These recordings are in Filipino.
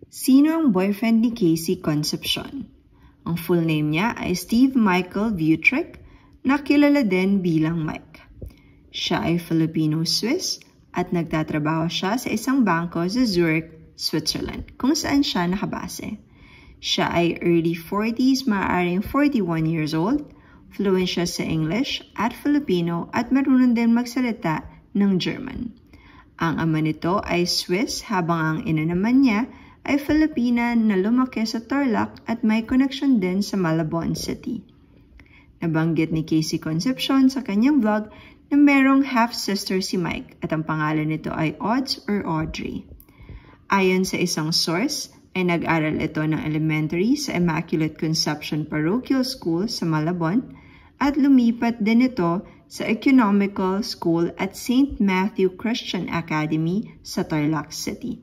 Sino ang boyfriend ni Casey Concepcion? Ang full name niya ay Steve Michael Vutrick, na kilala din bilang Mike. Siya ay Filipino-Swiss at nagtatrabaho siya sa isang bangko sa Zurich, Switzerland, kung saan siya nakabase. Siya ay early 40s, maaaring 41 years old, fluent siya sa English at Filipino at marunong din magsalita ng German. Ang ama nito ay Swiss habang ang ina naman niya ay Filipina na lumaki sa Tarlac at may connection din sa Malabon City. Nabanggit ni Casey Concepcion sa kanyang vlog na merong half-sister si Mike at ang pangalan nito ay Odds or Audrey. Ayon sa isang source, ay nag-aral ito ng elementary sa Immaculate Conception Parochial School sa Malabon at lumipat din ito sa Economical School at St. Matthew Christian Academy sa Tarlac City.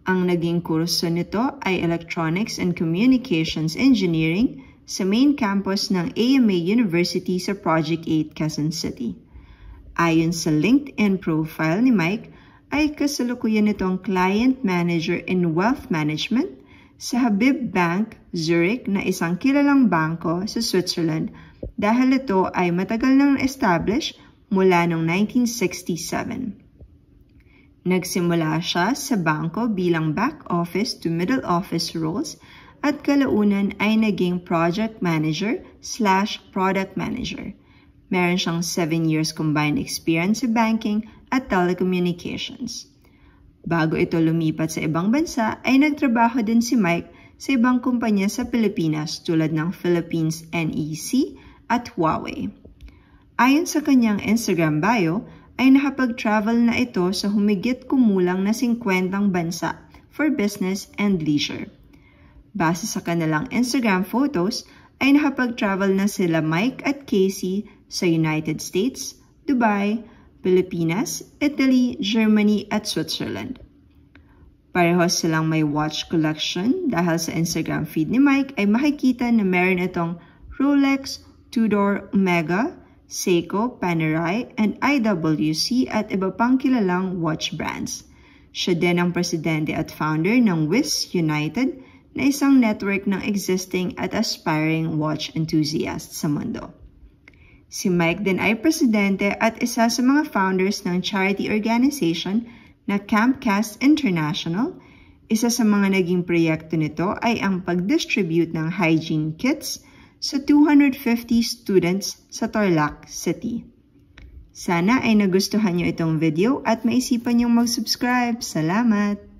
Ang naging kurso nito ay Electronics and Communications Engineering sa main campus ng AMA University sa Project 8, Quezon City. Ayon sa LinkedIn profile ni Mike, ay kasalukuyan nitong Client Manager in Wealth Management sa Habib Bank, Zurich na isang kilalang bangko sa Switzerland dahil ito ay matagal nang established mula noong 1967. Nagsimula siya sa bangko bilang back office to middle office roles at kalaunan ay naging project manager/product manager. Meron siyang 7 years combined experience sa banking at telecommunications. Bago ito lumipat sa ibang bansa ay nagtrabaho din si Mike sa ibang kumpanya sa Pilipinas tulad ng Philippines NEC at Huawei. Ayon sa kanyang Instagram bio, ay nakapag-travel na ito sa humigit kumulang na 50 bansa for business and leisure. Base sa kanilang Instagram photos, ay nakapag-travel na sila Mike at Casey sa United States, Dubai, Pilipinas, Italy, Germany at Switzerland. Pareho silang may watch collection dahil sa Instagram feed ni Mike ay makikita na meron itong Rolex, Tudor, Omega, Seiko, Panerai, and IWC at iba pang kilalang watch brands. Siya din ang presidente at founder ng WIS United na isang network ng existing at aspiring watch enthusiasts sa mundo. Si Mike din ay presidente at isa sa mga founders ng charity organization na Campcast International. Isa sa mga naging proyekto nito ay ang pag-distribute ng hygiene kits sa 250 students sa Tarlac City. Sana ay nagustuhan niyo itong video at maisipan niyong mag-subscribe. Salamat!